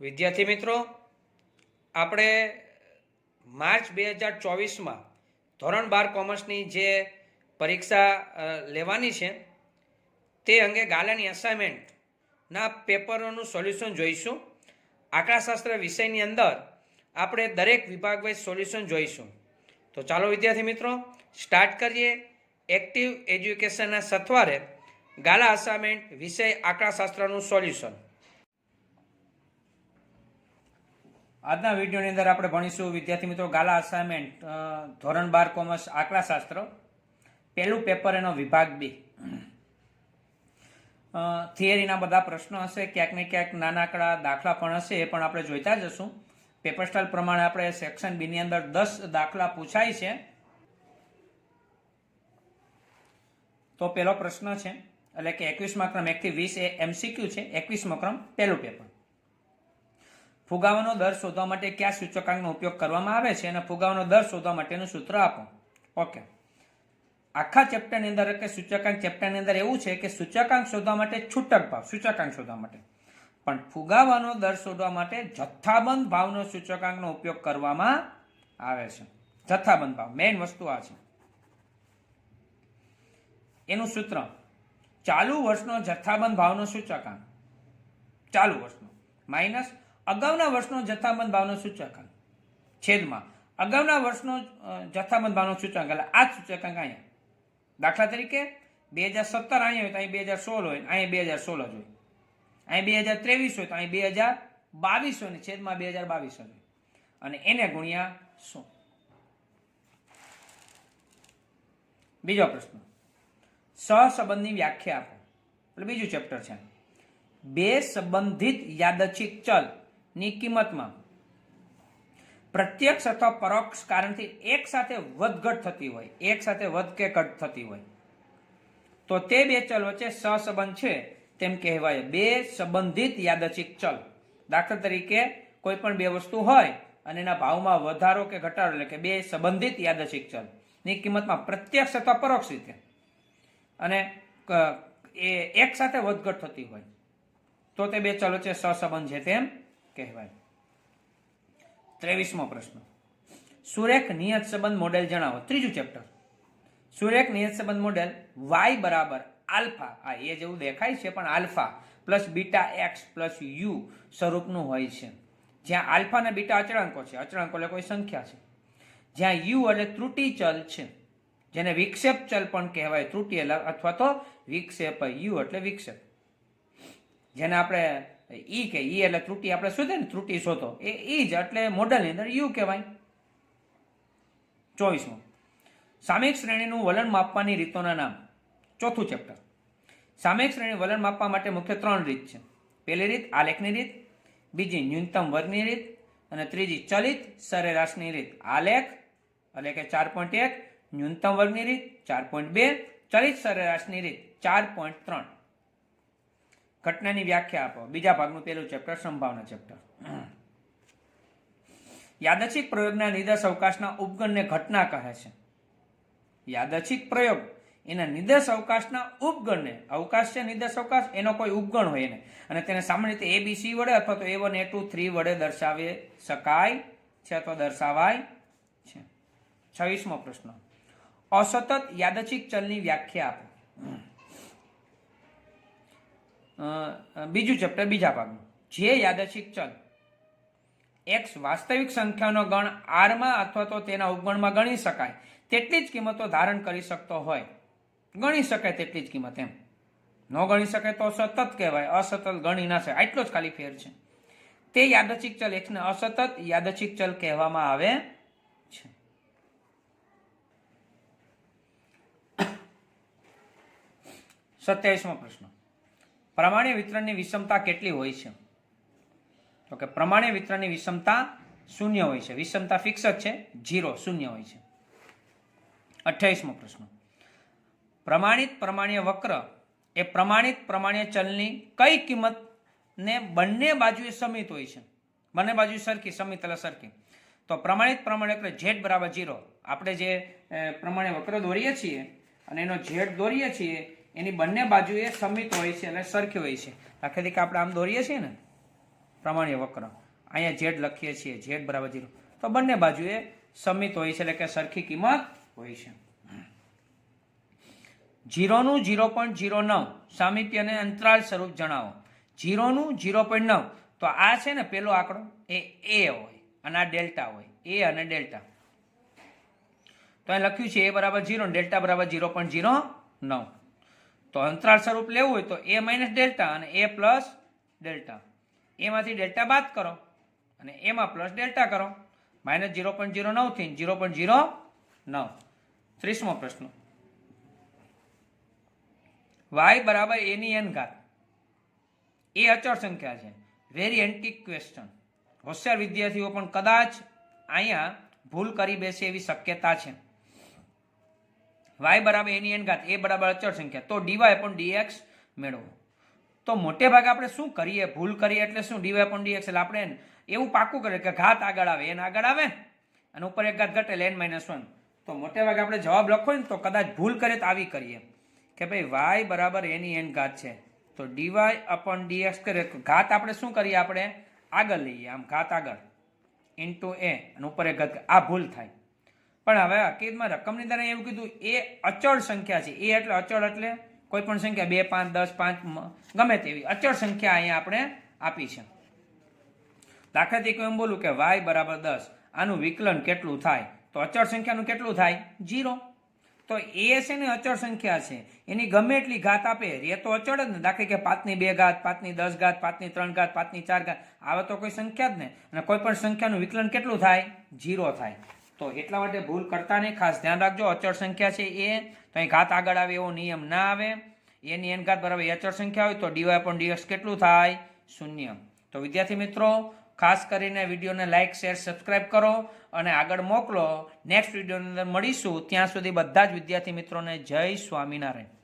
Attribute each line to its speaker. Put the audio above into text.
Speaker 1: વિદ્યાર્થી મિત્રો, આપણે માર્ચ 2024માં ધોરણ 12 કોમર્સની જે પરીક્ષા લેવાની છે તે અંગે ગાલાની અસાઇનમેન્ટના પેપરોનું સોલ્યુશન જોઈશું. આંકડાશાસ્ત્ર વિષયની અંદર આપણે દરેક વિભાગ વાઇઝ સોલ્યુશન જોઈશું. તો ચાલો વિદ્યાર્થી મિત્રો સ્ટાર્ટ કરીએ. એક્ટિવ એજ્યુકેશનના સથવારે ગાલા અસાઇનમેન્ટ વિષય આંકડાશાસ્ત્રનું સોલ્યુશન. આજના વિડીયોની અંદર આપણે ભણીશું વિદ્યાર્થી મિત્રો ગાલા અસાઇનમેન્ટ ધોરણ 12 કોમર્સ આંકડાશાસ્ત્ર પહેલું પેપર એનો વિભાગ બી. થિયરીના બધા પ્રશ્નો હશે, ક્યાંક ને ક્યાંક નાનકડા દાખલા પણ હશે, એ પણ આપણે જોઈતા જશું. પેપર સ્ટાઇલ પ્રમાણે આપણે સેક્શન બી ની અંદર 10 દાખલા પૂછાય છે. તો પહેલો પ્રશ્ન છે એટલે કે 21મા ક્રમ 1 થી 20 એ MCQ છે. 21મો ક્રમ પહેલું પેપર. ફુગાવાનો દર શોધવા માટે કયા સૂચકાંકનો ઉપયોગ કરવામાં આવે છે અને ફુગાવાનો દર શોધવા માટેનું સૂત્ર આપો. ઓકે, આખા ચેપ્ટરની અંદર કે સૂચકાંક ચેપ્ટરની અંદર એવું છે કે સૂચકાંક શોધવા માટે છૂટક ભાવ સૂચકાંક શોધવા માટે, પણ ફુગાવાનો દર શોધવા માટે જથ્થાબંધ ભાવનો સૂચકાંકનો ઉપયોગ કરવામાં આવે છે. જથ્થાબંધ ભાવ મેઇન વસ્તુ આ છે. એનું સૂત્ર ચાલુ વર્ષનો જથ્થાબંધ ભાવનો સૂચકાંક, ચાલુ વર્ષનો માઇનસ અગાઉના વર્ષનો જથ્થાબંધ ભાવનો સૂચકાંક છેદમાં અગાઉના વર્ષનો જથ્થાબંધ ભાવનો સૂચકાંક. એટલે આ સૂચકાંક અહીંયા દાખલા તરીકે 2017 અહીંયા હોય તો અહીં 2016 હોય, અહીં 2016 જ હોય, અહીં 2023 હોય તો અહીં 2022 હોય ને છેદમાં 2022 હોય, અને એને ગુણ્યા 100. બીજો પ્રશ્ન, સહસંબંધની વ્યાખ્યા આપો. એટલે બીજું ચેપ્ટર છે. બે સંબંધિત યાદચ્છિક ચલ ની કિંમતમાં પ્રત્યક્ષ અથવા પરોક્ષ કારણથી એક સાથે વધઘટ થતી હોય, એક સાથે વધ કે ઘટ થતી હોય, તો તે બે ચલ વચ્ચે સહસંબંધ છે તેમ કહેવાય. બે સંબંધિત યાદચ્છિક ચલ. દાખલા તરીકે કોઈ પણ બે વસ્તુ હોય અને એના ભાવમાં વધારો કે ઘટાડો, એટલે કે બે સંબંધિત યાદચ્છિક ચલ ની કિંમતમાં પ્રત્યક્ષ અથવા પરોક્ષ રીતે અને એ એક સાથે વધઘટ થતી હોય તો તે બે ચલ વચ્ચે સહસંબંધ છે તેમ કહેવાય. 23મો પ્રશ્ન, સુરેખ નિયત સંબંધ મોડેલ જણાવો. ત્રીજું ચેપ્ટર. સુરેખ નિયત સંબંધ મોડેલ y બરાબર આલ્ફા, આ એ જેવું દેખાય છે પણ alpha plus beta x plus you સ્વરૂપનું હોય છે. જ્યાં આલ્ફા અને બીટા અચળાંકો છે, અચળાંકો એટલે કોઈ સંખ્યા છે, જ્યાં યુ એટલે ત્રુટી ચલ છે, જેને વિક્ષેપ ચલ પણ કહેવાય. ત્રુટી અથવા તો વિક્ષેપ, યુ એટલે વિક્ષેપ, જેને આપણે ઈ કે ઈ એટલે ત્રુટી આપણે શોધે ને, ત્રુટી શોધો, એ ઈ જ એટલે મોડેલની અંદર યુ કહેવાય. 24મો, સામયિક શ્રેણીનું વલણ માપવાની રીતોના નામ. ચોથું ચેપ્ટર. સામયિક શ્રેણી વલણ માપવા માટે મુખ્ય 3 રીત છે. પહેલી રીત આલેખની રીત, બીજી ન્યૂનતમ વર્ગની રીત અને ત્રીજી ચલિત સરેરાશની રીત. આલેખ એટલે કે 4.1, ન્યૂનતમ વર્ગની રીત 4.2, ચલિત સરેરાશની રીત 4.3. ઘટનાની વ્યાખ્યા આપો. બીજા ભાગનું પહેલું ચેપ્ટર સંભાવના ચેપ્ટર. યાદચ્છિક પ્રયોગના નિર્દેશ અવકાશના ઉપગણને ઘટના કહે છે. યાદચ્છિક પ્રયોગ એના નિર્દેશ અવકાશના ઉપગણને, અવકાશ છે નિર્દેશ અવકાશ, એનો કોઈ ઉપગણ હોય એને, અને તેને સામાન્ય રીતે ABC વડે અથવા તો A1 A2 3 વડે દર્શાવી શકાય છે અથવા દર્શાવાય છે. 26મો પ્રશ્ન, અસતત યાદચ્છિક ચલની વ્યાખ્યા આપો. બીજું ચેપ્ટર બીજા ભાગનું. જે યાદચ્છિક ચલ x વાસ્તવિક સંખ્યાનો ગણ r માં અથવા તો તેના ઉપગણમાં ગણી શકાય તેટલી જ કિંમતો ધારણ કરી શકતો હોય, ગણી શકાય તેટલી જ કિંમત, એમ ન ગણી શકાય તો સતત કહેવાય, અસતત ગણી ના શકાય, આટલો જ ખાલી ફેર છે. તે યાદચ્છિક ચલ x ને અસતત યાદચ્છિક ચલ કહેવામાં આવે છે. સત્યાવીસમો પ્રશ્ન, પ્રમાણ્ય વિતરણની વિષમતા કેટલી હોય છે? તો કે પ્રમાણ્ય વિતરણની વિષમતા 0 હોય છે. વિષમતા ફિક્સ જ છે, 0 0 હોય છે. 28મો પ્રશ્ન, પ્રમાણિત પ્રમાણ્ય વક્ર એ પ્રમાણિત પ્રમાણ્ય ચલની કઈ કિંમતને બંને બાજુએ સમિત હોય છે? બંને બાજુ સરખી, સમિત એટલે સરખી. તો પ્રમાણિત પ્રમાણ્ય વક્ર z બરાબર 0. આપણે જે પ્રમાણ્ય વક્ર દોરીએ છીએ અને એનો z દોરીએ છીએ એની બંને બાજુએ સમિત હોય છે એટલે સરખી હોય છે. દાખલા તરીકે આપણે આમ દોરીએ છીએ ને પ્રમાણીય વક્ર. અહીંયા ઝેડ લખીએ છીએ, ઝેડ બરાબર 0. તો બંને બાજુએ સમિત હોય છે, એટલે કે સરખી કિંમત હોય છે. 0 નું 0.09 સામીપ્યને અંતરાલ સ્વરૂપ જણાવો. 0 નું 0.9 તો આ છે ને પેલો આંકડો એ a હોય અને આ ડેલ્ટા હોય, a અને ડેલ્ટા. તો અહીં લખ્યું છે a બરાબર 0 અને ડેલ્ટા બરાબર 0.09. તો અંતરાલ સ્વરૂપ લેવું હોય તો a માઇનસ ડેલ્ટા અને a પ્લસ ડેલ્ટા. a માંથી ડેલ્ટા બાદ કરો અને a માં પ્લસ ડેલ્ટા કરો. માઇનસ 0.09 થી 0.09. 30મો પ્રશ્ન. y બરાબર a ની n ઘાત. એ અચળ સંખ્યા છે. Very antique question. હોશિયાર વિદ્યાર્થીઓ પણ કદાચ અહીંયા ભૂલ કરી બેસે એવી શક્યતા છે. y બરાબર a ની n ઘાત, a બરાબર અચળ સંખ્યા, તો dy upon dx મેળવો. તો મોટે ભાગે આપણે શું કરીએ, ભૂલ કરીએ એટલે શું, dy upon dx એટલે આપણે એવું પાકું કરીએ કે ઘાત આગળ આવે, n આગળ આવે અને ઉપર એક ઘાત ઘટે એટલે n-1. તો મોટે ભાગે આપણે જવાબ લખો ને તો કદાચ ભૂલ કરીએ તો આવી કરીએ કે ભાઈ y બરાબર a ની n ઘાત છે, તો dy upon dx કરીએ, ઘાત આપણે શું કરીએ, આપણે આગળ લઈએ, આમ ઘાત આગળ ઇન્ટુ a અને ઉપર એક ઘાત. આ ભૂલ થાય. પણ હવે હકીકતમાં રકમની અંદર એવું કીધું એ અચળ સંખ્યા છે. એ એટલે અચળ એટલે કોઈ પણ સંખ્યા 2, 5, 10, 5 ગમે તેવી અચળ સંખ્યા અહીંયા આપણે આપી છે. દાખલા તરીકે એમ બોલું કે y બરાબર 10, આનું વિકલન કેટલું થાય, તો અચળ સંખ્યાનું કેટલું થાય, 0. તો એ છે ને અચળ સંખ્યા છે, એની ગમે એટલી ઘાત આપે એ તો અચળ જ ને. દાખલા કે 5 ની 2 ઘાત, 5 ની 10 ઘાત, 5 ની 3 ઘાત, 5 ની 4 ઘાત, આવે તો કોઈ સંખ્યા જ ને. અને કોઈ પણ સંખ્યાનું વિકલન કેટલું થાય, 0 થાય. તો એટલા માટે ભૂલ કરતા નહીં, ખાસ ધ્યાન રાખજો. અચળ સંખ્યા છે એ, તો અહીં ઘાત આગળ આવે એવો નિયમ ના આવે. એની n ઘાત બરાબર અચળ સંખ્યા હોય તો dy upon dx કેટલું થાય, 0. તો વિદ્યાર્થી મિત્રો ખાસ કરીને વિડીયોને લાઇક, શેર, સબસ્ક્રાઇબ કરો અને આગળ મોકલો. નેક્સ્ટ વિડીયોની અંદર મળીશું. ત્યાં સુધી બધા જ વિદ્યાર્થી મિત્રોને જય સ્વામિનારાયણ.